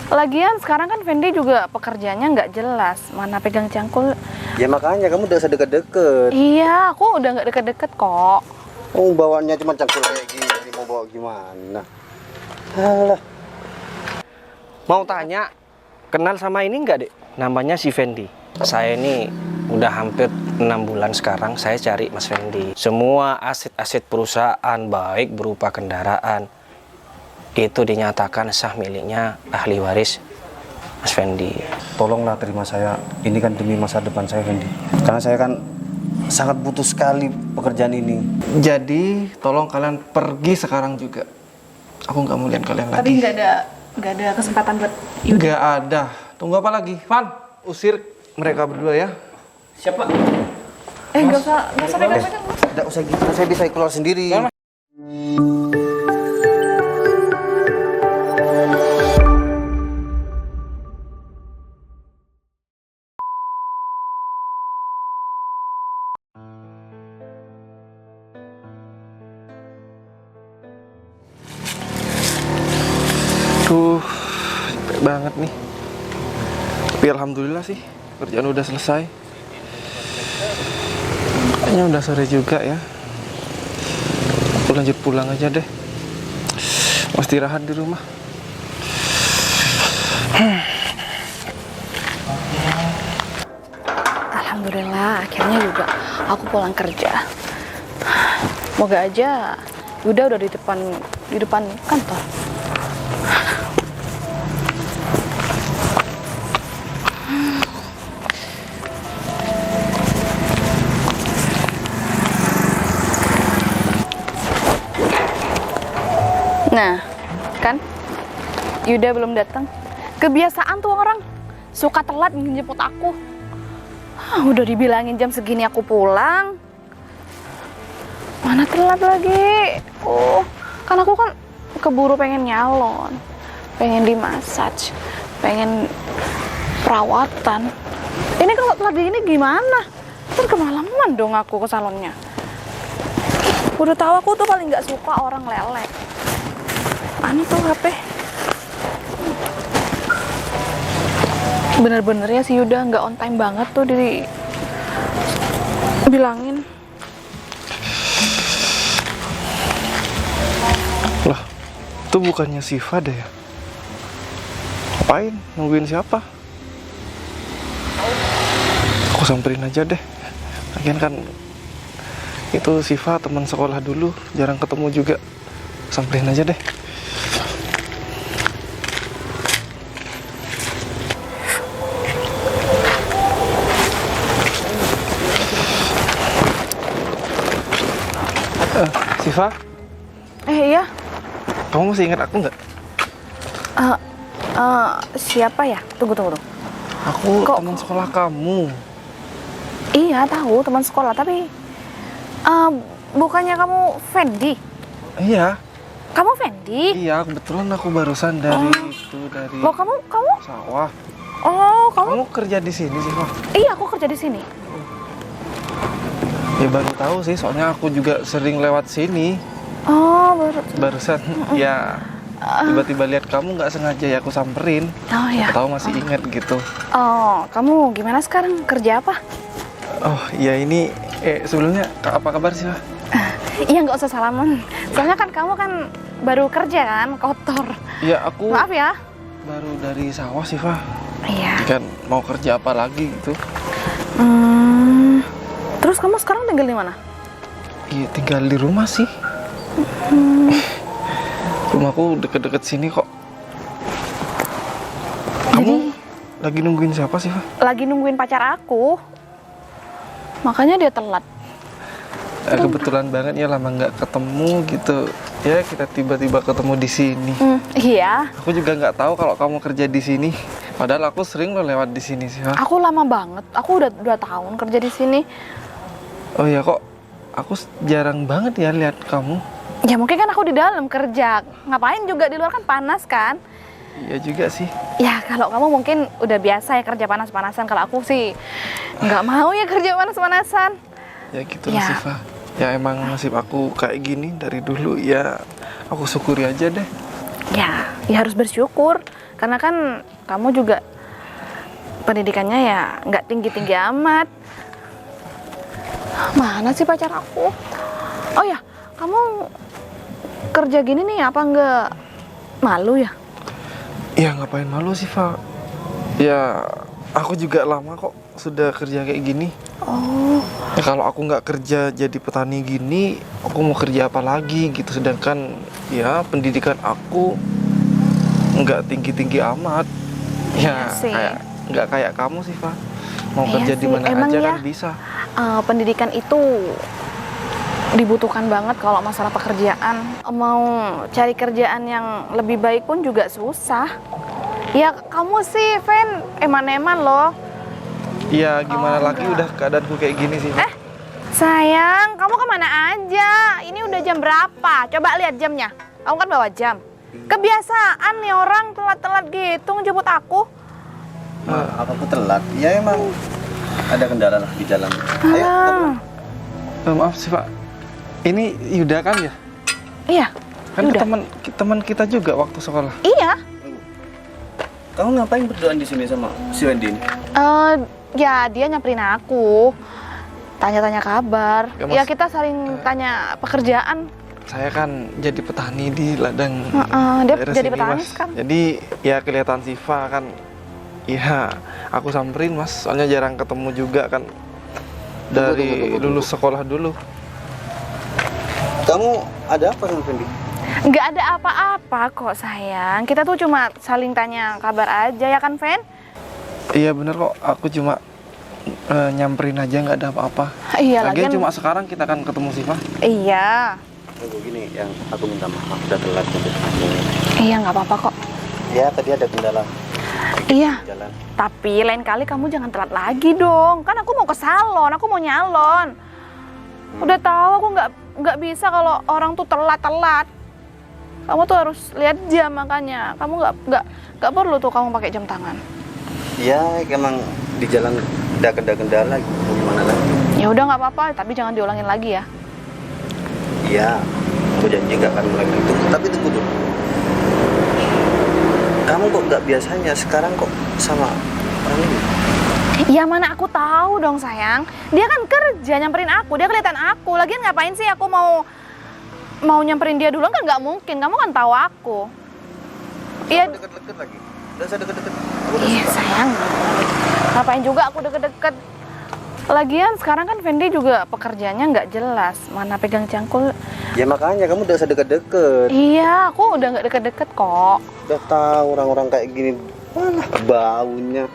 Lagian sekarang kan Fendi juga pekerjaannya nggak jelas, mana pegang cangkul. Ya makanya kamu udah usah deket-deket. Iya, aku udah nggak deket-deket kok. Oh, bawaannya cuma cangkul kayak gini, mau bawa gimana? Alah. Mau tanya, kenal sama ini enggak, Dek? Namanya si Fendi. Saya ini udah hampir 6 bulan sekarang saya cari Mas Fendi. Semua aset-aset perusahaan baik berupa kendaraan itu dinyatakan sah miliknya ahli waris Mas Fendi. Tolonglah terima saya. Ini kan demi masa depan saya, Fendi. Karena saya kan sangat butuh sekali pekerjaan ini. Jadi tolong kalian pergi sekarang juga. Aku nggak mau lihat kalian lagi. Tapi nggak ada kesempatan buat Yuda. Nggak ada. Tunggu apa lagi? Van, usir mereka berdua ya. Siapa? Nggak usah pegang-pegang. Tidak usah gitu, saya bisa keluar sendiri. Duh, capek banget nih. Tapi alhamdulillah sih, kerjaan udah selesai. Kayaknya udah sore juga ya. Aku lanjut pulang aja deh. Mau istirahat di rumah. Alhamdulillah, akhirnya juga aku pulang kerja. Moga aja Yuda udah di depan kantor. Nah, kan Yuda belum datang. Kebiasaan tuh orang suka telat menjemput aku. Udah dibilangin jam segini aku pulang, mana telat lagi. Kan aku kan keburu pengen nyalon, pengen dimassage, pengen perawatan. Ini kalau telat gini gimana? Ntar kemalaman dong aku ke salonnya. Udah tahu aku tuh paling nggak suka orang lelek. Aneh tuh HP. Bener-bener ya si Yuda nggak on time banget tuh bilangin. Lah, itu bukannya Siva deh ya? Ngapain? Nungguin siapa? Aku samperin aja deh. Lagian kan itu Siva teman sekolah dulu, jarang ketemu juga. Samperin aja deh. Siva, Iya. kamu masih ingat aku nggak? Siapa ya? Tunggu. Aku Kok- teman sekolah kamu. Iya tahu teman sekolah, tapi bukannya kamu Fendi? Iya, Kamu Fendi? iya, kebetulan aku barusan dari dari Loh kamu? sawah. Oh kamu? Kamu kerja di sini, Siva? Iya aku kerja di sini. Ya baru tahu sih, soalnya aku juga sering lewat sini. Oh baru. Barusan ya tiba-tiba lihat kamu, nggak sengaja ya aku samperin. Oh ya. Tahu masih ingat gitu. Oh kamu gimana sekarang? Kerja apa? Oh iya, ini sebelumnya apa kabar sih, Pak? Iya nggak usah salaman. Soalnya kan kamu kan baru kerja kan, kotor. Iya, aku Maaf ya. baru dari sawah sih, Pak. Iya. Kan mau kerja apa lagi gitu. Terus kamu sekarang tinggal di mana? Iya, tinggal di rumah sih. Rumahku deket-deket sini kok. Kamu lagi nungguin siapa sih, Pak? Lagi nungguin pacar aku. Makanya dia telat. Kebetulan banget ya, lama nggak ketemu gitu. Ya kita tiba-tiba ketemu di sini. Iya. Aku juga nggak tahu kalau kamu kerja di sini. Padahal aku sering lo lewat di sini sih, Pak. Aku lama banget. Aku udah 2 tahun kerja di sini. Oh ya, kok aku jarang banget ya lihat kamu. Ya mungkin kan aku di dalam kerja. Ngapain juga di luar kan panas kan? Iya juga sih. Ya kalau kamu mungkin udah biasa ya kerja panas-panasan. Kalau aku sih nggak mau ya kerja panas-panasan. Ya gitu Ya. lah, Siva. Ya emang nasib aku kayak gini dari dulu, ya aku syukuri aja deh. Ya harus bersyukur. Karena kan kamu juga pendidikannya ya nggak tinggi-tinggi amat. Mana sih pacar aku? Oh ya, kamu kerja gini nih apa nggak malu ya? Ya ngapain malu sih, Fa? Ya aku juga lama kok sudah kerja kayak gini. Oh, Ya kalau aku nggak kerja jadi petani gini, aku mau kerja apa lagi gitu. Sedangkan ya pendidikan aku nggak tinggi-tinggi amat. Ya Iya sih. kayak nggak kayak kamu sih, Fa. Mau Iya kerja di sih, mana emang aja ya. kan bisa. pendidikan itu dibutuhkan banget kalau masalah pekerjaan. Mau cari kerjaan yang lebih baik pun juga susah. Ya kamu sih, Fen, eman-eman loh. Iya, gimana Oh, lagi enggak. udah keadaanku kayak gini sih, Fa. Sayang, kamu kemana aja? Ini udah jam berapa? Coba lihat jamnya. Kamu kan bawa jam. Kebiasaan nih orang telat-telat gitu ngejemput aku. Apa aku telat? Ya emang ada kendala lah di jalan. Ayo, kita pulang. Maaf sih, Pak. Ini Yuda kan ya? Iya, Kan Yuda. teman kita juga waktu sekolah. Iya. Kamu ngapain berduaan di sini sama si Wendy ini? Ya dia nyamperin aku. Tanya-tanya kabar. Ya, Mas. Ya kita saling tanya pekerjaan. Saya kan jadi petani di ladang Dia daerah jadi sini, petani Mas. sekarang. Jadi ya kelihatan Siva kan, ya aku samperin, Mas. Soalnya jarang ketemu juga kan dari Tunggu. lulus sekolah dulu. Kamu ada apa sama Wendy? Nggak ada apa-apa kok sayang. Kita tuh cuma saling tanya kabar aja ya kan, Fen? Iya bener kok. Aku cuma nyamperin aja, nggak ada apa-apa. Iya, Lagian lagian cuma sekarang kita kan ketemu Siva. Iya. Tunggu gini, yang aku minta maaf udah telat jemput kamu. Iya, nggak apa-apa kok. Ya tadi ada kendala Iya. di jalan. Tapi lain kali kamu jangan telat lagi dong. Kan aku mau ke salon, aku mau nyalon. Udah tahu aku nggak bisa kalau orang tuh telat-telat. Kamu tuh harus lihat jam makanya. Kamu nggak perlu tuh kamu pakai jam tangan. Ya emang di jalan ada kendala gitu. Gimana lagi? Ya udah nggak apa-apa, tapi jangan diulangin lagi ya. Iya, aku janji nggak akan mulai itu. Tapi tunggu dulu. Kamu kok nggak biasanya sekarang kok sama orang ini? Ya mana aku tahu dong sayang. Dia kan kerja nyamperin aku, dia kelihatan aku. Lagian ngapain sih aku mau nyamperin dia dulu kan nggak mungkin. Kamu kan tahu aku. Iya. Kamu deket-deket lagi. Udah saya deket-deket. Aku udah Iya suka. sayang. Ngapain juga aku deket-deket. Lagian sekarang kan Fendi juga pekerjaannya nggak jelas. Mana pegang cangkul. Ya makanya kamu udah usah deket-deket. Iya, aku udah nggak deket-deket kok. Udah tahu orang-orang kayak gini. Malah baunya.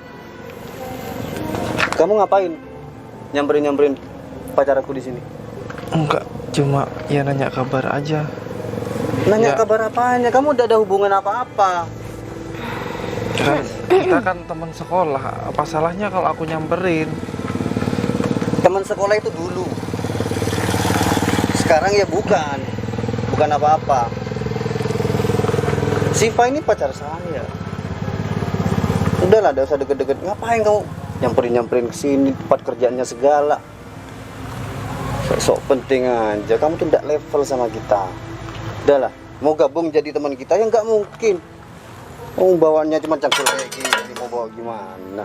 Kamu ngapain? Nyamperin pacar aku di sini. Enggak, cuma ya nanya kabar aja. Nanya Ya. kabar apanya? Kamu udah ada hubungan apa-apa? Kan kita kan teman sekolah. Apa salahnya kalau aku nyamperin? Teman sekolah itu dulu. Sekarang ya bukan apa-apa. Siva ini pacar saya. Udahlah, udah usah deket-deket. Ngapain kamu nyamperin ke sini, tempat kerjaannya segala. Sok penting aja. Kamu tuh tidak level sama kita. Udahlah, mau gabung jadi teman kita ya nggak mungkin. Oh, bawaannya cuma cangkul kayak gini, mau bawa gimana?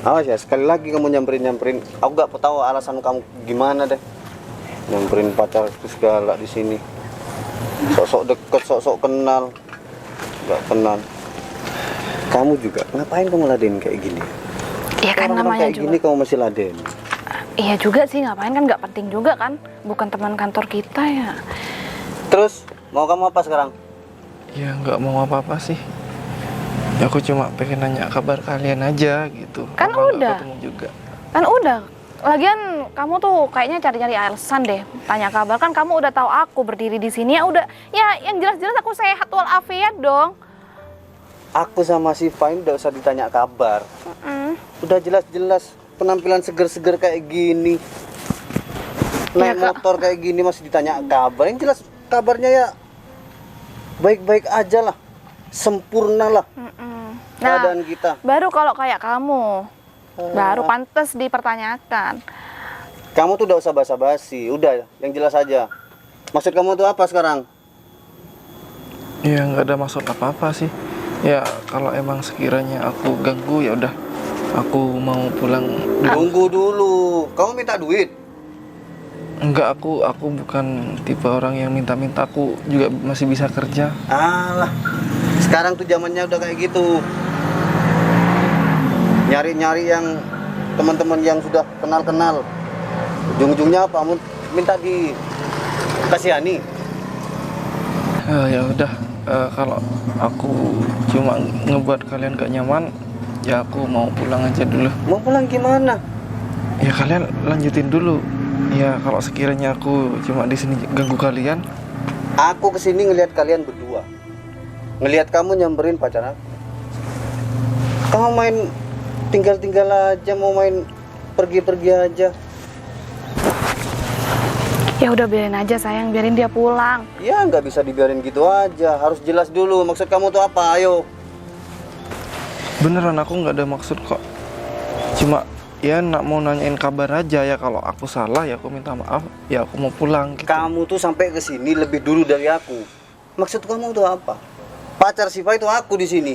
Awas ya, sekali lagi kamu nyamperin. Aku gak tahu alasan kamu gimana deh. Nyamperin pacar itu segala di sini. Sok-sok deket, sok-sok kenal. Gak kenal. Kamu juga, ngapain kamu ladenin kayak gini? Iya kan Orang-orang namanya kayak juga. gini kamu masih laden. Iya juga sih, ngapain kan nggak penting juga kan. Bukan teman kantor kita ya. Terus, mau kamu apa sekarang? Ya nggak mau apa-apa sih. Ya, aku cuma pengen nanya kabar kalian aja gitu. Kan Lama nggak udah. ketemu juga. Kan udah. Lagian kamu tuh kayaknya cari-cari alasan deh tanya kabar. Kan kamu udah tahu aku berdiri di sini ya udah. Ya yang jelas-jelas aku sehat walafiat dong. Aku sama si Fine udah usah ditanya kabar. Mm. Udah jelas-jelas penampilan seger-seger kayak gini. Iya, Naik Kak. motor kayak gini masih ditanya kabar. Yang jelas kabarnya ya baik-baik aja lah. Sempurna lah Mm-mm. Nah, keadaan kita. baru kalau kayak kamu, baru pantas dipertanyakan. Kamu tuh udah usah basa-basi. Udah, yang jelas aja. Maksud kamu tuh apa sekarang? Ya nggak ada maksud apa-apa sih. Ya kalau emang sekiranya aku ganggu ya udah, aku mau pulang. Tunggu dulu. Kamu minta duit? Enggak, aku bukan tipe orang yang minta-minta. Aku juga masih bisa kerja. Alah. Sekarang tuh zamannya udah kayak gitu. Nyari-nyari yang teman-teman yang sudah kenal-kenal. Ujung-ujungnya apa? Minta dikasihani. Ya udah, kalau aku cuma ngebuat kalian gak nyaman, ya aku mau pulang aja dulu. Mau pulang gimana? Ya kalian lanjutin dulu. Ya kalau sekiranya aku cuma di sini ganggu kalian. Aku kesini ngelihat kalian berdua. Ngelihat kamu nyamperin pacar aku. Kamu main tinggal-tinggal aja, mau main pergi-pergi aja. Ya udah biarin aja sayang, biarin dia pulang. Ya nggak bisa dibiarin gitu aja. Harus jelas dulu maksud kamu tuh apa. Ayo. Beneran aku nggak ada maksud kok. Cuma ya nak mau nanyain kabar aja. Ya kalau aku salah ya aku minta maaf. Ya aku mau pulang gitu. Kamu tuh sampai ke sini lebih dulu dari aku. Maksud kamu tuh apa? Pacar Siva itu aku di sini.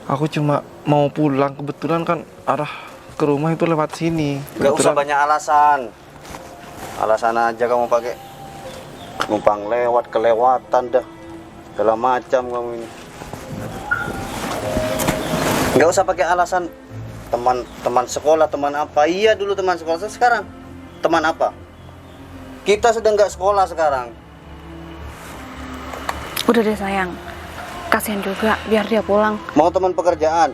Aku cuma mau pulang, kebetulan kan arah ke rumah itu lewat sini. Nggak usah Kebetulan- banyak alasan. Alasan aja kamu pakai. Numpang lewat, kelewatan dah. Segala macam kamu ini. Nggak usah pakai alasan teman sekolah, teman apa. Iya dulu teman sekolah, sekarang teman apa? Kita sedang nggak sekolah sekarang. Udah deh sayang, kasihan juga, biar dia pulang. Mau teman pekerjaan?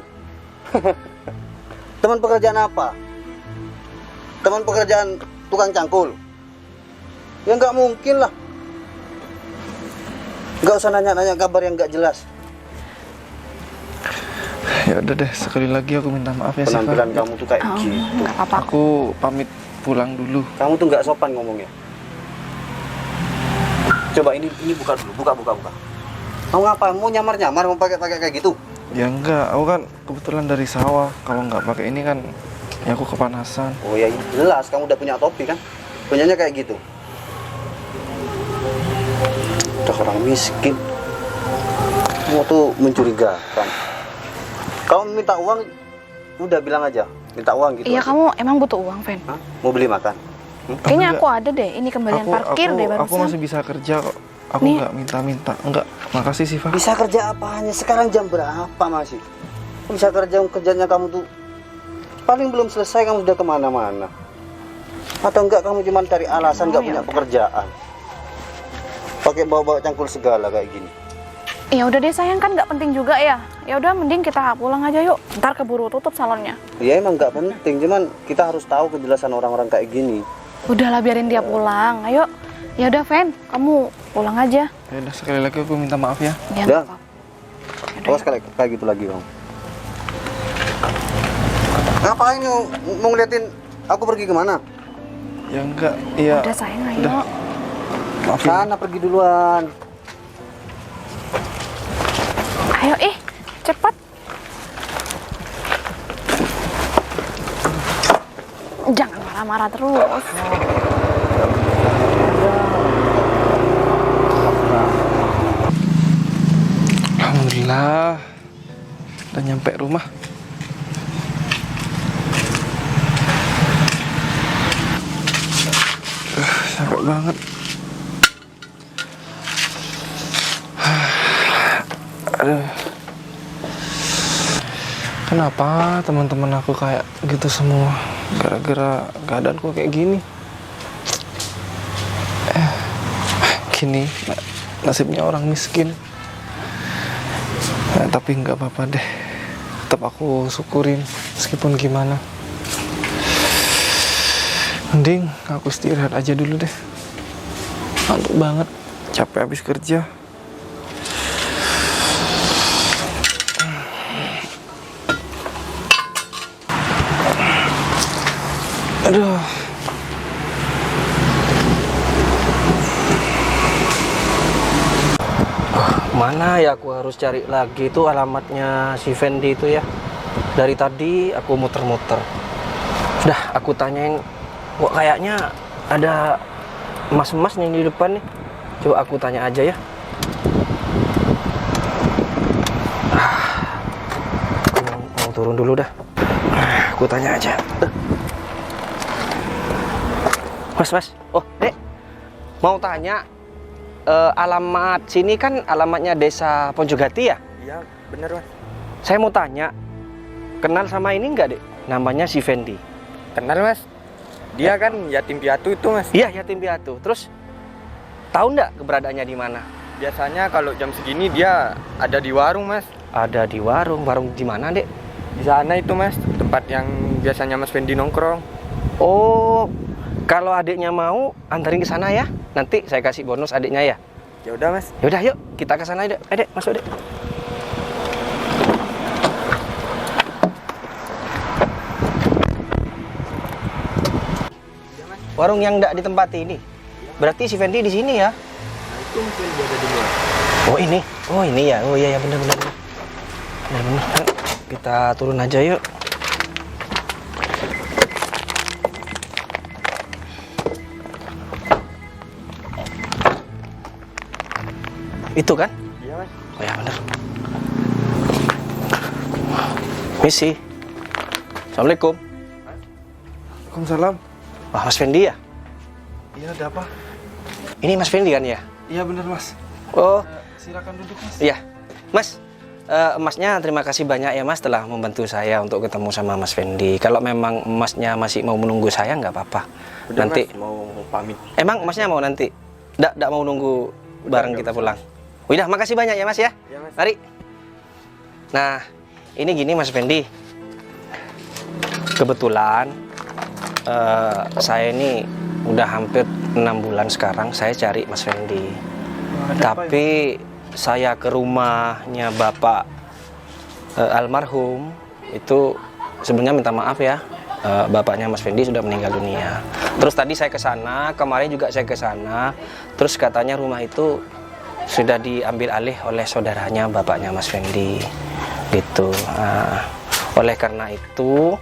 Teman pekerjaan apa? Teman pekerjaan tukang cangkul? Ya nggak mungkin lah. Nggak usah nanya-nanya kabar yang nggak jelas. Ya udah deh, sekali lagi aku minta maaf ya Siva. Penampilan kamu tuh kayak Oh, gitu. nggak apa-apa. Aku pamit pulang dulu. Kamu tuh nggak sopan ngomongnya. Coba ini buka dulu, buka. Kamu ngapain? Mau nyamar-nyamar, mau pakai kayak gitu? Ya enggak, aku kan kebetulan dari sawah. Kalau nggak pakai ini kan ya aku kepanasan. Oh ya jelas, kamu udah punya topi kan? Punyanya kayak gitu. Udah orang miskin. Kamu tuh mencurigakan. Kamu minta uang, udah bilang aja. Minta uang gitu Iya aja. kamu emang butuh uang, Fen? Hah? Mau beli makan? Kayaknya Enggak. aku ada deh, ini kembalian parkir deh Aku barusan. masih bisa kerja kok. Aku Nih. nggak minta-minta. Enggak, makasih Siva. Bisa kerja apanya? Sekarang jam berapa masih? Bisa kerjanya kamu tuh paling belum selesai kamu sudah kemana-mana. Atau enggak kamu cuma cari alasan nggak Oh, punya ya. pekerjaan? Pakai bawa-bawa cangkul segala kayak gini. Ya udah deh sayang, kan nggak penting juga ya. Ya udah mending kita pulang aja yuk. Ntar keburu tutup salonnya. Ya emang nggak penting, cuman kita harus tahu kejelasan orang-orang kayak gini. Udahlah biarin dia pulang. Ayo. Ya udah Fen, kamu pulang aja. Ya udah, sekali lagi aku minta maaf ya. Ya Udah. nggak apa-apa. Awas kayak gitu lagi kamu. Ngapain mau ngeliatin aku pergi kemana? Ya enggak, iya. Udah sayang, ayo. Udah. Maafin. Sana pergi duluan. Ayo cepat. Jangan marah-marah terus. Alhamdulillah udah nyampe rumah. Capek banget. Aduh. Kenapa teman-teman aku kayak gitu semua? Gara-gara keadaanku kayak gini. Gini nasibnya orang miskin. Nah, tapi nggak apa-apa deh, tetap aku syukurin meskipun gimana. Mending aku istirahat aja dulu deh, ngantuk banget, capek habis kerja. Aduh. Mana ya aku harus cari lagi tuh alamatnya si Fendi itu ya. Dari tadi aku muter-muter. Dah aku tanyain, kok kayaknya ada emas-emas nih di depan nih. Coba aku tanya aja ya. turun dulu dah. Aku tanya aja. Mas. Oh, Dek. Mau tanya, alamat sini kan alamatnya Desa Ponjogati ya? Iya, bener Mas. Saya mau tanya, kenal sama ini enggak, Dek? Namanya si Fendi. Kenal Mas. Dia kan yatim piatu itu Mas. Iya, yatim piatu. Terus tahu enggak keberadaannya di mana? Biasanya kalau jam segini dia ada di warung Mas. Ada di warung. Warung di mana, Dek? Di sana itu Mas, tempat yang biasanya Mas Fendi nongkrong. Oh, kalau adiknya mau anterin ke sana ya. Nanti saya kasih bonus adiknya ya. Ya udah Mas. Ya udah, yuk kita ke sana, Dek. Dek, masuk, Dek. Warung yang enggak ditempati ini. Berarti si Fendi di sini ya? Nah, itu Mas Fendi ada di luar. Oh ini, ya. Oh iya benar. Benar. Kita turun aja yuk. Itu kan? Iya Mas. Oh ya benar. Misi. Assalamualaikum. Waalaikumsalam. Wah, Mas Fendi ya? Iya, ada apa? Ini Mas Fendi kan ya? Iya bener Mas. Oh, Silakan duduk Mas. iya. Mas, Masnya terima kasih banyak ya Mas telah membantu saya untuk ketemu sama Mas Fendi. Kalau memang Masnya masih mau menunggu saya nggak apa-apa. Udah, Nanti Mas, mau pamit. emang Masnya mau nanti? Nggak mau nunggu bareng kita pulang. Udah, makasih banyak ya Mas ya. Iya Mas. Mari. Nah, ini gini Mas Fendi. Kebetulan saya ini udah hampir 6 bulan sekarang saya cari Mas Fendi. Tapi saya ke rumahnya Bapak almarhum itu sebenarnya minta maaf ya. Bapaknya Mas Fendi sudah meninggal dunia. Terus tadi saya ke sana, kemarin juga saya ke sana. Terus katanya rumah itu sudah diambil alih oleh saudaranya bapaknya Mas Fendi. Gitu. Oleh karena itu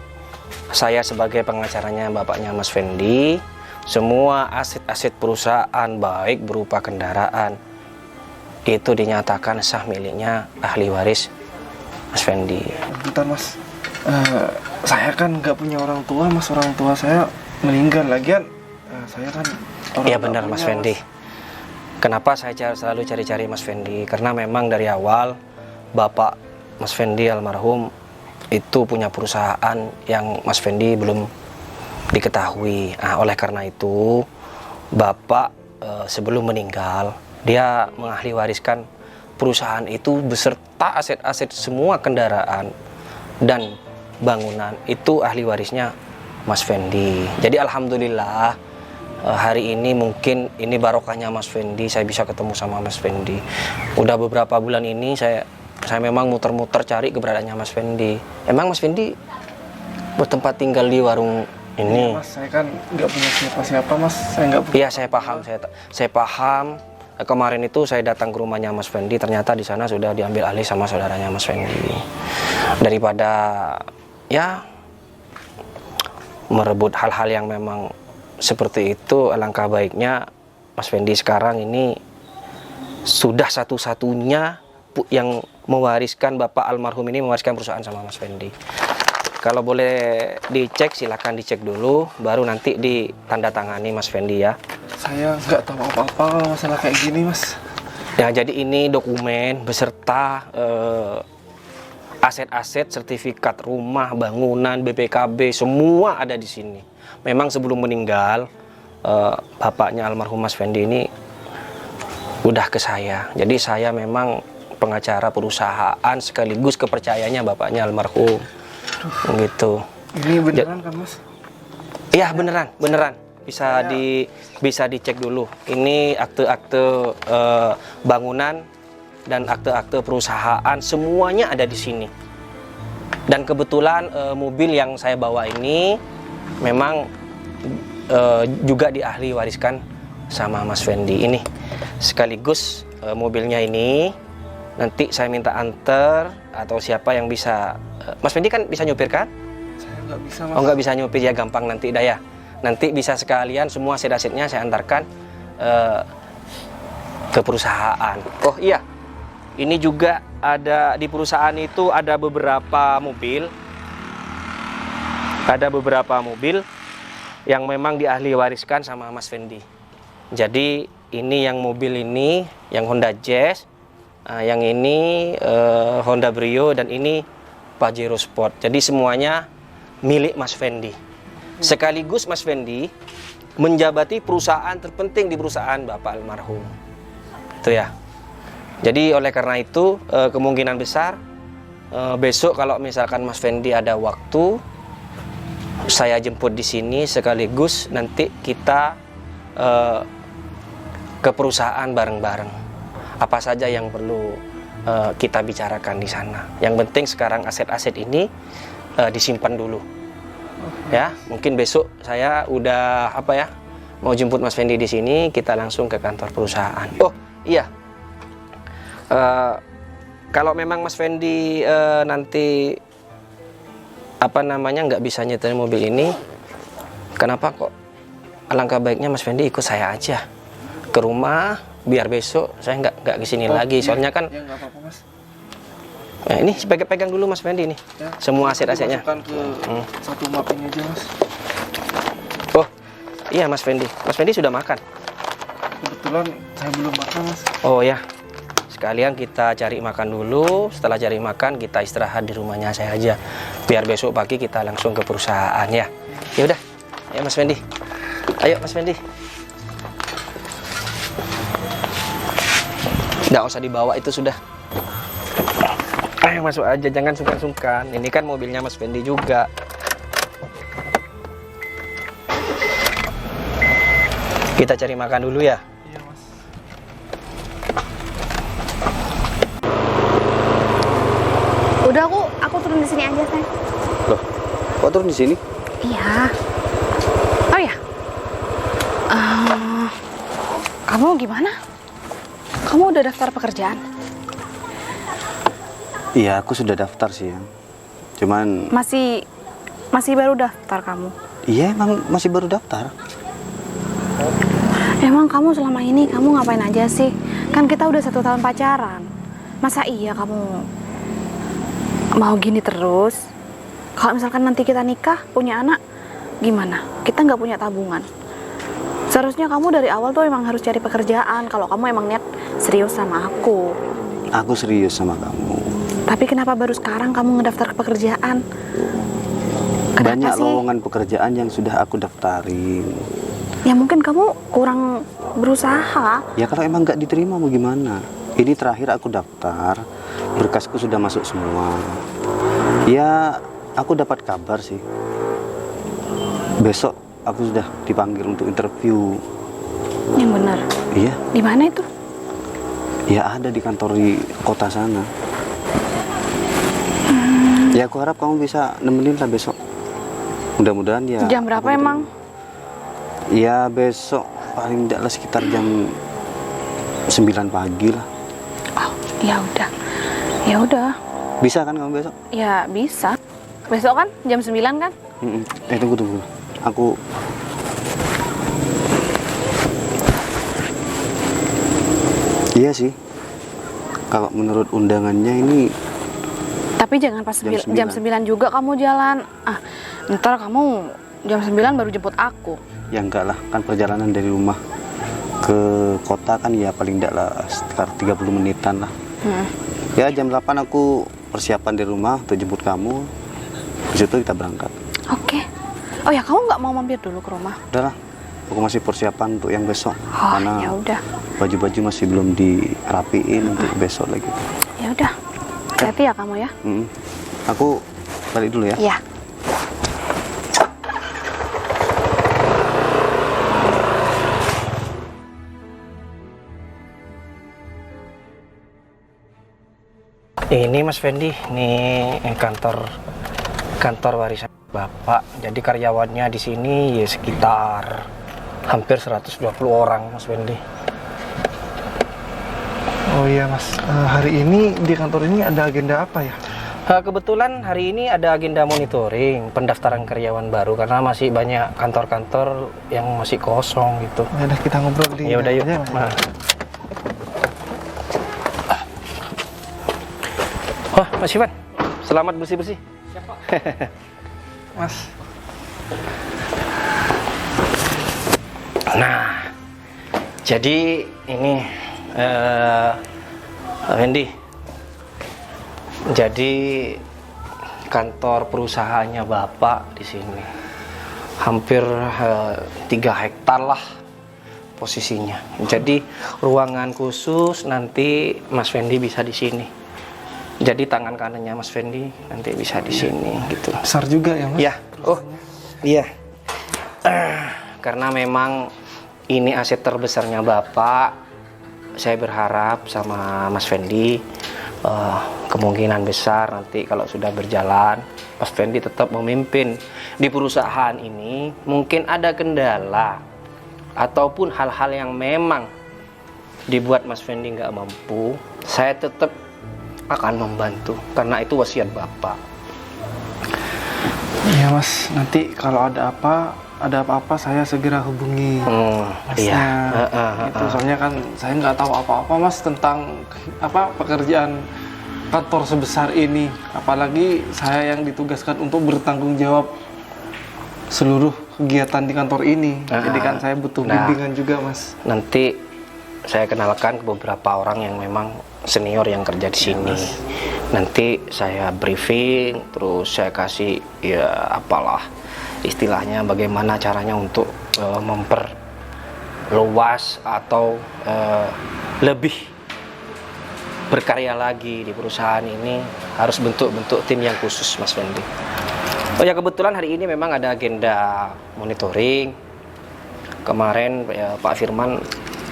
saya sebagai pengacaranya bapaknya Mas Fendi, semua aset-aset perusahaan baik berupa kendaraan itu dinyatakan sah miliknya ahli waris Mas Fendi. Bentar Mas, saya kan nggak punya orang tua Mas, orang tua saya meninggal lagian. Saya kan orang Iya nggak benar punya, Mas Fendi. Kenapa saya selalu cari-cari Mas Fendi? Karena memang dari awal Bapak Mas Fendi almarhum itu punya perusahaan yang Mas Fendi belum diketahui. Oleh karena itu Bapak sebelum meninggal dia mengahli wariskan perusahaan itu beserta aset-aset semua kendaraan dan bangunan itu ahli warisnya Mas Fendi. Jadi alhamdulillah hari ini mungkin ini barokahnya Mas Fendi saya bisa ketemu sama Mas Fendi. Udah beberapa bulan ini saya memang muter-muter cari keberadaannya Mas Fendi. Emang Mas Fendi bertempat tinggal di warung ini? Mas, saya kan nggak punya siapa-siapa Mas, saya nggak punya. Iya saya paham, saya paham. Kemarin itu saya datang ke rumahnya Mas Fendi, ternyata di sana sudah diambil alih sama saudaranya Mas Fendi. Daripada ya merebut hal-hal yang memang seperti itu, alangkah baiknya Mas Fendi sekarang ini sudah satu-satunya yang mewariskan Bapak almarhum ini mewariskan perusahaan sama Mas Fendi. Kalau boleh dicek silakan dicek dulu, baru nanti ditandatangani Mas Fendi ya. Saya nggak tahu apa-apa masalah kayak gini Mas. Ya jadi ini dokumen beserta aset-aset, sertifikat rumah, bangunan, BPKB semua ada di sini. Memang sebelum meninggal bapaknya almarhum Mas Fendi ini udah ke saya. Jadi saya memang pengacara perusahaan sekaligus kepercayaannya bapaknya almarhum. Gitu. Ini beneran kan Mas? Iya beneran. Bisa dicek dulu. Ini akte-akte bangunan dan akte-akte perusahaan semuanya ada di sini. Dan kebetulan mobil yang saya bawa ini memang juga diahli wariskan sama Mas Fendi. Ini sekaligus mobilnya ini nanti saya minta anter atau siapa yang bisa. Mas Fendi kan bisa nyupir kan? Saya nggak bisa Mas. Oh nggak bisa nyupir ya, gampang nanti dah ya. Nanti bisa sekalian semua aset-asetnya saya antarkan ke perusahaan. Oh iya, ini juga ada di perusahaan itu ada beberapa mobil ada beberapa mobil yang memang diahli wariskan sama Mas Fendi. Jadi ini yang mobil ini yang Honda Jazz, yang ini Honda Brio, dan ini Pajero Sport. Jadi semuanya milik Mas Fendi. Sekaligus Mas Fendi menjabati perusahaan terpenting di perusahaan Bapak almarhum. Itu ya. Jadi oleh karena itu kemungkinan besar besok kalau misalkan Mas Fendi ada waktu, saya jemput di sini sekaligus nanti kita ke perusahaan bareng-bareng. Apa saja yang perlu kita bicarakan di sana. Yang penting sekarang aset-aset ini disimpan dulu. Ya, mungkin besok saya udah mau jemput Mas Fendi di sini, kita langsung ke kantor perusahaan. Oh iya, kalau memang Mas Fendi nanti nggak bisa nyetir mobil ini, kenapa kok? Alangkah baiknya Mas Fendi ikut saya aja ke rumah, biar besok saya nggak kesini lagi. Soalnya kan. Ya nggak apa-apa Mas. Nah, ini pegang dulu Mas Fendi nih, Ya, semua aset-asetnya. masukkan ke satu mapping aja Mas. Oh iya Mas Fendi sudah makan? Kebetulan saya belum makan Mas. Oh ya, sekalian kita cari makan dulu. Setelah cari makan kita istirahat di rumahnya saya aja, biar besok pagi kita langsung ke perusahaan ya. Ya udah, ya Mas Fendi. Ayo Mas Fendi. Nggak usah dibawa itu sudah. Ayo masuk aja, jangan sungkan-sungkan. Ini kan mobilnya Mas Fendi juga. Kita cari makan dulu ya. Iya Mas. Udah aku turun di sini aja, Sayang. Loh, kok turun di sini? Iya. Oh ya. Kamu gimana? Kamu udah daftar pekerjaan? Iya, aku sudah daftar sih ya. Cuman Masih baru daftar kamu? iya emang masih baru daftar. Emang kamu selama ini kamu ngapain aja sih? Kan kita udah 1 tahun pacaran. Masa iya kamu mau gini terus? Kalau misalkan nanti kita nikah, punya anak, gimana? Kita nggak punya tabungan. Seharusnya kamu dari awal tuh emang harus cari pekerjaan kalau kamu emang niat serius sama aku. Aku serius sama kamu. Tapi kenapa baru sekarang kamu ngedaftar ke pekerjaan? Kenapa Banyak sih? lowongan pekerjaan yang sudah aku daftarin. Ya mungkin kamu kurang berusaha. Ya kalau emang nggak diterima mau gimana? Ini terakhir aku daftar, berkasku sudah masuk semua. Ya aku dapat kabar sih. Besok aku sudah dipanggil untuk interview. Yang benar. Iya, Di mana itu? ya ada di kantor di kota sana. Ya aku harap kamu bisa nemenin lah besok. Mudah-mudahan ya. Jam berapa aku emang? diterima. Ya besok paling tidak lah sekitar jam 9 pagi lah. Oh, ya udah. Ya udah. Bisa kan kamu besok? Ya bisa. Besok kan jam 9 kan? Tunggu. Aku iya sih. Kalau menurut undangannya ini Tapi jangan pas jam 9 juga kamu jalan. Ntar kamu jam 9 baru jemput aku. ya enggak lah, kan perjalanan dari rumah ke kota kan ya paling enggak lah sekitar 30 menitan lah. Ya jam 8 aku persiapan di rumah untuk jemput kamu. Di situ kita berangkat. Oke. Oh ya, kamu nggak mau mampir dulu ke rumah? Udahlah, aku masih persiapan untuk yang besok. Oh, Karena ya udah. baju-baju masih belum dirapiin untuk besok lagi. Ya udah. Hati-hati ya kamu ya. Aku balik dulu ya. Iya. Ini Mas Fendi, ini kantor warisan Bapak. Jadi karyawannya di sini ya sekitar hampir 120 orang Mas Fendi. Oh iya Mas, hari ini di kantor ini ada agenda apa ya? Kebetulan hari ini ada agenda monitoring pendaftaran karyawan baru karena masih banyak kantor-kantor yang masih kosong gitu. Ya udah kita ngobrol di Ya udah yuk. dalam aja, Mas. Wah, Mas Ivan, selamat bersih-bersih. Mas, Nah, jadi ini Wendy. Jadi kantor perusahaannya Bapak di sini hampir 3 hektar lah posisinya. Jadi ruangan khusus nanti Mas Fendi bisa di sini. Jadi tangan kanannya Mas Fendi nanti bisa di sini gitu. Besar juga ya Mas? Ya, oh iya. Karena memang ini aset terbesarnya Bapak, saya berharap sama Mas Fendi kemungkinan besar nanti kalau sudah berjalan, Mas Fendi tetap memimpin di perusahaan ini. Mungkin ada kendala ataupun hal-hal yang memang dibuat Mas Fendi nggak mampu, saya tetap akan membantu karena itu wasiat Bapak. Iya Mas, nanti kalau ada apa-apa saya segera hubungi Masnya. Itu soalnya kan saya nggak tahu apa-apa Mas tentang pekerjaan kantor sebesar ini. Apalagi saya yang ditugaskan untuk bertanggung jawab seluruh kegiatan di kantor ini. Jadi kan saya butuh bimbingan juga Mas. Nanti saya kenalkan ke beberapa orang yang memang senior yang kerja di sini. Nanti saya briefing, terus saya kasih ya apalah istilahnya bagaimana caranya untuk memperluas atau lebih berkarya lagi di perusahaan ini, harus bentuk tim yang khusus Mas Fendi. Oh ya, kebetulan hari ini memang ada agenda monitoring. Kemarin ya, Pak Firman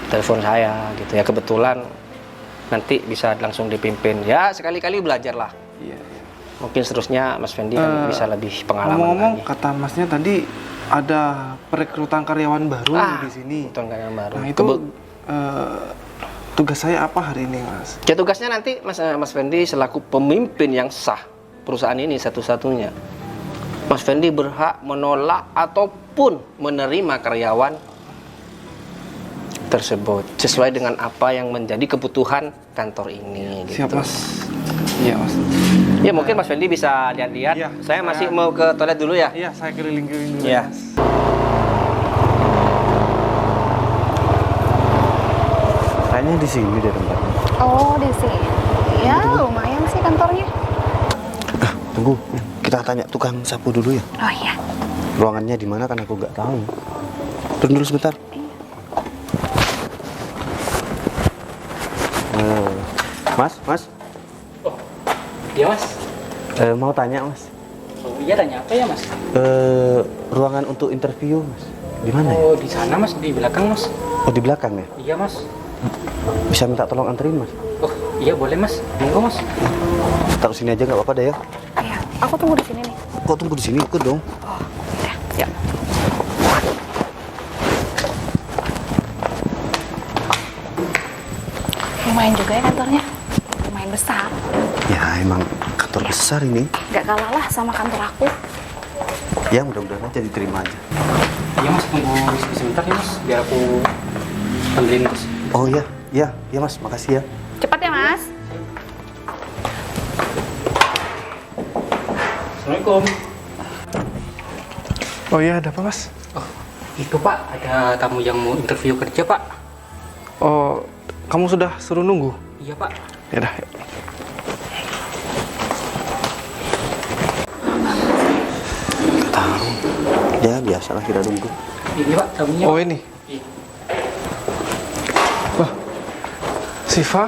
telepon saya gitu ya, kebetulan nanti bisa langsung dipimpin. Ya sekali-kali belajar lah. Iya. Mungkin seterusnya Mas Fendi kan bisa lebih pengalaman Ngomong-ngomong, lagi. kata Masnya tadi ada perekrutan karyawan baru di sini. Betul, karyawan baru. Nah itu tugas saya apa hari ini Mas? Ya tugasnya nanti Mas Fendi selaku pemimpin yang sah perusahaan ini satu-satunya. Mas Fendi berhak menolak ataupun menerima karyawan tersebut sesuai dengan apa yang menjadi kebutuhan kantor ini. Siap gitu. Mas. Iya Mas. Ya mungkin Mas Fendi bisa lihat-lihat. Iya, saya masih mau ke toilet dulu ya. Iya, saya keliling-keliling dulu Iya. Mas. Kayaknya di sini deh tempatnya. Oh, di sini. Ya, lumayan sih kantornya. Tunggu, kita tanya tukang sapu dulu ya. Oh iya. Ruangannya di mana kan aku nggak tahu. Turun dulu sebentar. Mas, Iya Mas. mau tanya Mas. Oh, iya tanya apa ya Mas? Ruangan untuk interview Mas. Di mana ya? Oh di sana Mas, di belakang Mas. Oh di belakang ya? Iya Mas. Bisa minta tolong anterin Mas. Oh iya boleh Mas. Monggo Mas. Taruh sini aja nggak apa-apa deh ya. Iya, aku tunggu di sini nih. Kok tunggu di sini ikut dong. Oh, ya, siap. Lumayan juga ya kantornya. Lumayan besar. Ya emang kantor besar ini. Gak kalah lah sama kantor aku. Ya mudah-mudahan aja diterima aja. Iya Mas, tunggu sebentar ya Mas, biar aku panggilin Mas. Oh ya Mas, makasih ya. Cepat ya Mas. Assalamualaikum. Oh iya, ada apa Mas? Oh, itu Pak, ada tamu yang mau interview kerja Pak. Oh, kamu sudah suruh nunggu? Iya Pak. Ya dah. Nggak tahu. Ya biasalah kita tunggu. Ini Pak, tamunya. Oh ini. Iya. Wah, Siva?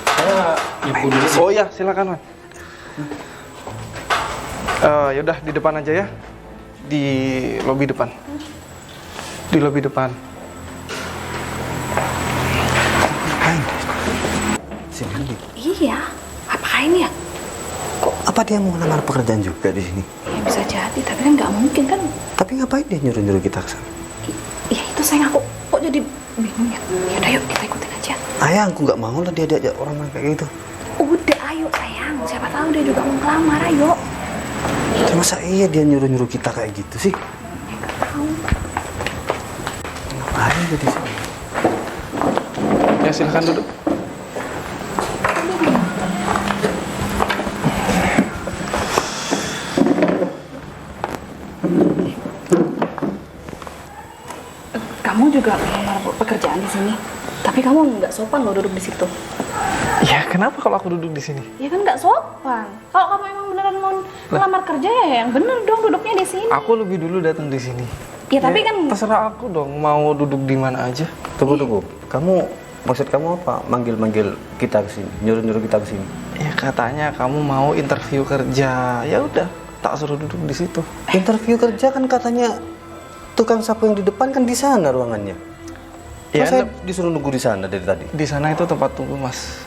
Saya ibu dulu. Oh iya, silakan Mas. Yaudah di depan aja ya, di lobi depan. Di lobi depan. Sini. Iya, apain ya? Apa dia mau ngelamar pekerjaan juga di sini? Ya bisa jadi, tapi kan nggak mungkin kan? Tapi ngapain dia nyuruh-nyuruh kita ke sana? Iya itu sayang, aku kok jadi bingung ya. Yaudah yuk kita ikutin aja. Ayah, aku nggak mau lah dia diajak orang kayak gitu. Udah ayo sayang, siapa tahu dia juga mau ngelamar, ayo. Ya, masa iya dia nyuruh-nyuruh kita kayak gitu sih? Ya nggak tahu. Ngapain dia di sini? Ya silakan duduk. juga melamar pekerjaan di sini. Tapi kamu nggak sopan loh duduk di situ. Ya kenapa kalau aku duduk di sini? Ya kan nggak sopan. Kalau kamu emang beneran mau melamar kerja ya yang bener dong duduknya di sini. Aku lebih dulu datang di sini. Ya tapi kan Terserah aku dong mau duduk di mana aja. Tunggu. Maksud kamu apa? Manggil kita ke sini, nyuruh kita ke sini. Ya katanya kamu mau interview kerja. Ya udah, tak suruh duduk di situ. Interview kerja kan katanya tukang sapu yang di depan kan di sana ruangannya. Ya, Masa saya disuruh nunggu di sana dari tadi? di sana itu tempat tunggu, Mas.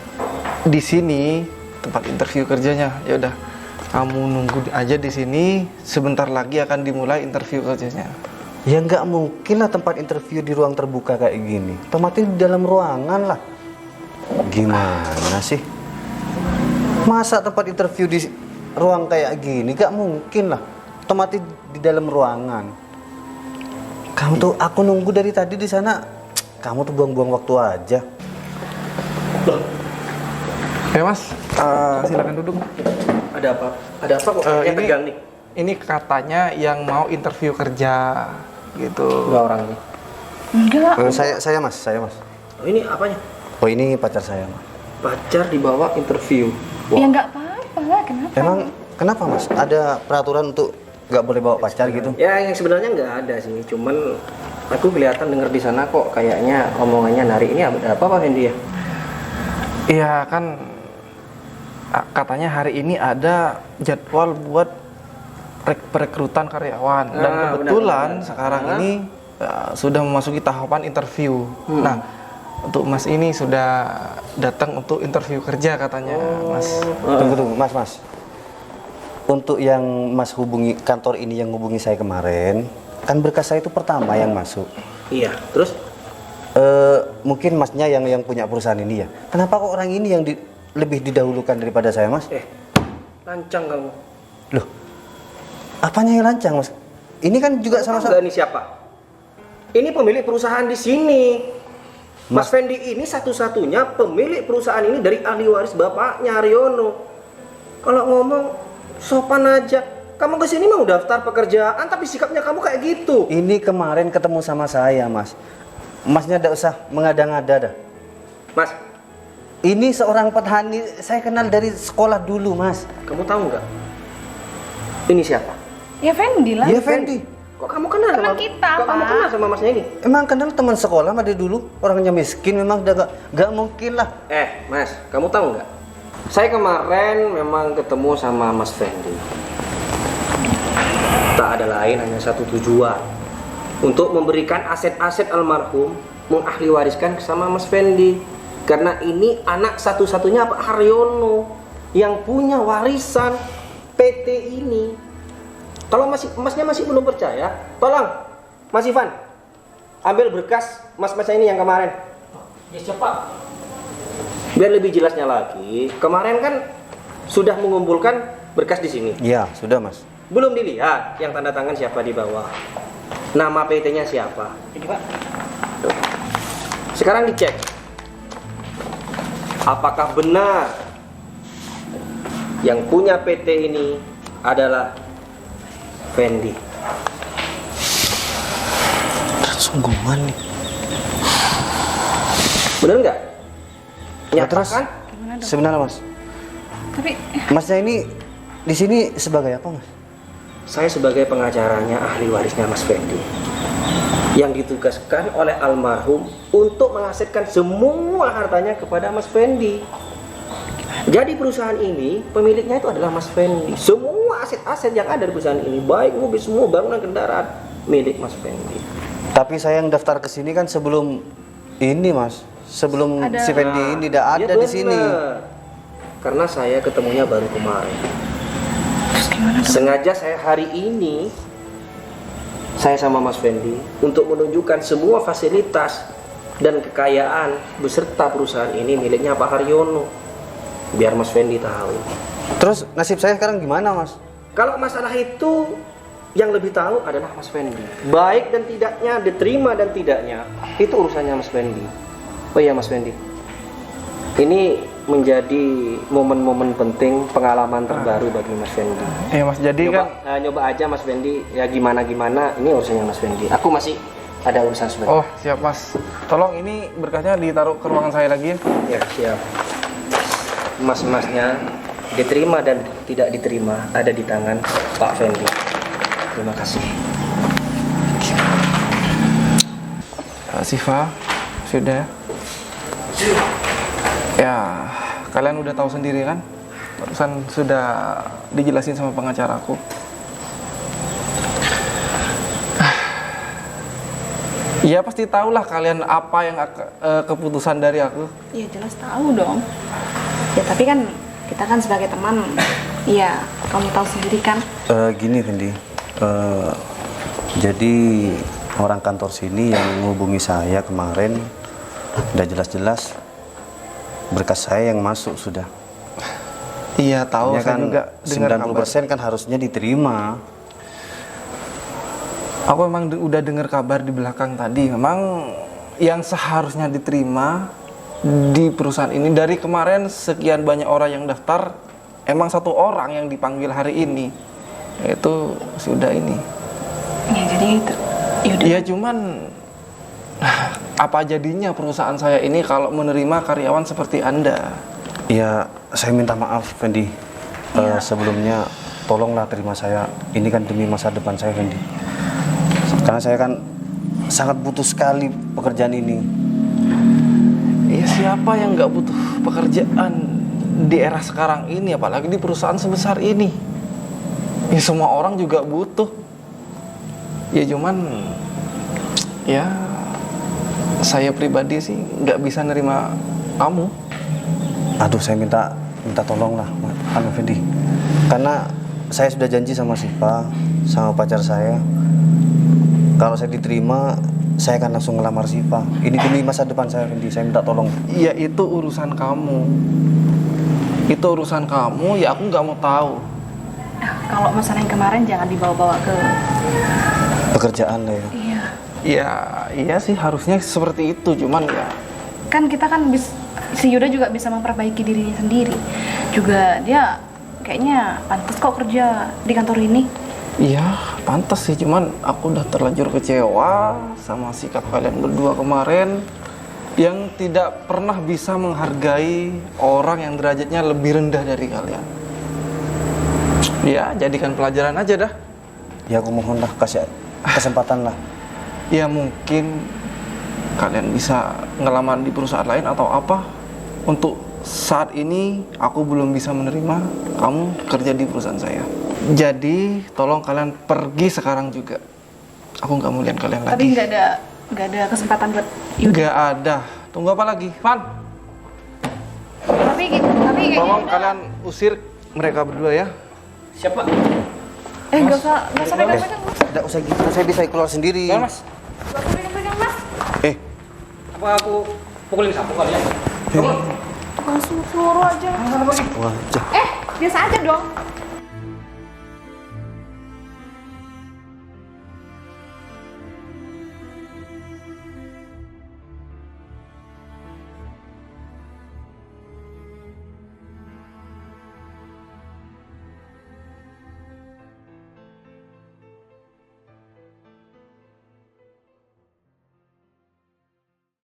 Di sini tempat interview kerjanya. Ya udah, kamu nunggu aja di sini. Sebentar lagi akan dimulai interview kerjanya. Ya nggak mungkin lah tempat interview di ruang terbuka kayak gini. Otomatis di dalam ruangan lah. Gimana sih? Masa tempat interview di ruang kayak gini? Nggak mungkin lah. Otomatis di dalam ruangan. Kamu tuh, aku nunggu dari tadi di sana. Kamu tuh buang-buang waktu aja. Ya Mas, silakan duduk. Ada apa? Ada apa kok? Kayaknya tegang nih. Ini katanya yang mau interview kerja gitu. Enggak orangnya. enggak. Saya mas. Oh, ini apanya? Oh ini pacar saya mas. Pacar dibawa interview. Ya nggak apa-apa lah. Kenapa? Emang kenapa mas? Ada peraturan untuk nggak boleh bawa pacar gitu? Ya yang sebenarnya nggak ada sih. Cuman aku kelihatan dengar di sana kok kayaknya omongannya narik. Ini ada apa Pak Fendi ya? Iya kan, katanya hari ini ada jadwal buat perekrutan karyawan dan kebetulan benar. sekarang ini sudah memasuki tahapan interview. Nah, untuk Mas ini sudah datang untuk interview kerja katanya, Mas. Tunggu mas. Untuk yang mas hubungi kantor ini yang hubungi saya kemarin, kan berkas saya itu pertama yang masuk. Iya. Terus? Mungkin masnya yang punya perusahaan ini ya. Kenapa kok orang ini yang lebih didahulukan daripada saya mas? Lancang kamu. Loh, apanya yang lancang mas? Ini kan juga sama-sama. Ini siapa? Ini pemilik perusahaan di sini. Mas Fendi ini satu-satunya pemilik perusahaan ini dari ahli waris bapaknya Haryono. Kalau ngomong sopan aja. Kamu kesini mau daftar pekerjaan tapi sikapnya kamu kayak gitu. Ini kemarin ketemu sama saya mas. Masnya tidak usah mengada-ngada dah. Mas, Ini seorang petani, saya kenal dari sekolah dulu mas. kamu tahu nggak? Ini siapa? Ya Fendi lah. Iya Fendi. Kok kamu kenal Teman sama kita, Kok kamu Pak. kenal sama masnya ini? Emang kenal teman sekolah sama dia dulu. Orangnya miskin memang udah gak mungkin lah. Mas, kamu tahu nggak? Saya kemarin memang ketemu sama Mas Fendi. Tak ada lain hanya satu tujuan, untuk memberikan aset-aset almarhum, mengahli wariskan sama Mas Fendi. Karena ini anak satu-satunya Pak Haryono yang punya warisan PT ini. Kalau masnya masih belum percaya, tolong Mas Ivan ambil berkas mas-masnya ini yang kemarin. Ya siapa? Biar lebih jelasnya lagi, kemarin kan sudah mengumpulkan berkas di sini. Iya, sudah mas. Belum dilihat yang tanda tangan siapa di bawah. Nama PT-nya siapa? Ini Pak. Tuh. Sekarang dicek. Apakah benar yang punya PT ini adalah Fendi? Sungguhan nih. Benar nggak? Ya, Nyata terus? kan? Sebenarnya mas, Tapi masnya ini di sini sebagai apa mas? Saya sebagai pengacaranya ahli warisnya Mas Fendi yang ditugaskan oleh almarhum untuk mengasetkan semua hartanya kepada Mas Fendi. Jadi perusahaan ini pemiliknya itu adalah Mas Fendi. Semua aset-aset yang ada di perusahaan ini, baik mobil, semua bangunan, kendaraan, milik Mas Fendi. Tapi saya yang daftar ke sini kan sebelum ini mas, sebelum Ada. si Fendi ini tidak ada Ya di sini. benar. Karena saya ketemunya baru kemarin. terus gimana? Sengaja saya hari ini saya sama Mas Fendi untuk menunjukkan semua fasilitas dan kekayaan beserta perusahaan ini miliknya Pak Haryono, biar Mas Fendi tahu. Terus nasib saya sekarang gimana mas? Kalau masalah itu yang lebih tahu adalah Mas Fendi. Baik dan tidaknya, diterima dan tidaknya, itu urusannya Mas Fendi. Oh iya Mas Fendi, ini menjadi momen-momen penting, pengalaman terbaru bagi Mas Fendi. Mas, jadi Nyoba, kan nyoba aja Mas Fendi, ya gimana ini urusannya Mas Fendi. Aku masih ada urusan sebentar. Oh, siap Mas. Tolong ini berkasnya ditaruh ke ruangan saya lagi ya. Ya, siap. Emas-emasnya diterima dan tidak diterima ada di tangan Pak Fendi. Terima kasih. Siva, sudah. Ya, kalian udah tahu sendiri kan? Barusan sudah dijelasin sama pengacaraku. Iya pasti tahulah kalian apa yang keputusan dari aku. Ya jelas tahu dong. Ya tapi kan kita kan sebagai teman, ya kamu tahu sendiri kan. Gini Fendi, jadi orang kantor sini yang menghubungi saya kemarin udah jelas-jelas berkas saya yang masuk sudah. Iya tahu, Ya saya kan juga dengar kabar. 90% kan harusnya diterima. Aku emang udah dengar kabar di belakang tadi. Memang yang seharusnya diterima di perusahaan ini dari kemarin sekian banyak orang yang daftar, emang 1 orang yang dipanggil hari ini, yaitu sudah ini. Ya jadi yaudah. Ya cuman apa jadinya perusahaan saya ini kalau menerima karyawan seperti Anda? Ya saya minta maaf Fendi. Sebelumnya tolonglah terima saya. Ini kan demi masa depan saya Fendi. Karena saya kan sangat butuh sekali pekerjaan ini. Ya siapa yang nggak butuh pekerjaan di era sekarang ini, apalagi di perusahaan sebesar ini. Ya semua orang juga butuh. Ya cuman ya saya pribadi sih nggak bisa nerima kamu. Aduh, saya minta tolonglah Anu Fendi. Karena saya sudah janji sama Siva, sama pacar saya. Kalau saya diterima, saya akan langsung ngelamar Siva. Ini demi masa depan saya Fendi, saya minta tolong. Ya itu urusan kamu. Itu urusan kamu, ya aku nggak mau tahu. Kalau masalah yang kemarin jangan dibawa-bawa ke. Pekerjaan lah ya. Iya. Ya iya sih harusnya seperti itu, cuman ya. Kan kita kan si Yuda juga bisa memperbaiki dirinya sendiri. Juga dia kayaknya pantas kok kerja di kantor ini. Iya, pantas sih, cuman aku udah terlanjur kecewa sama sikap kalian berdua kemarin yang tidak pernah bisa menghargai orang yang derajatnya lebih rendah dari kalian. Ya, jadikan pelajaran aja dah. Ya aku mohon lah, kasih kesempatan lah. Ya mungkin kalian bisa ngelamar di perusahaan lain atau apa. Untuk saat ini aku belum bisa menerima kamu kerja di perusahaan saya. Jadi tolong kalian pergi sekarang juga. Aku nggak mau lihat kalian lagi. Tapi nggak ada kesempatan buat Yuda. Nggak ada. Tunggu apa lagi, Van? Tapi kayaknya Tolong Yuda- kalian usir mereka berdua ya. Siapa? nggak usah pegang-pegang mas. Tidak usah gitu, saya bisa keluar sendiri. Mas, Nggak usah pegang-pegang mas. apa aku pukulin sapu kalian? Tukang suruh aja. Wajah. Biasa aja dong.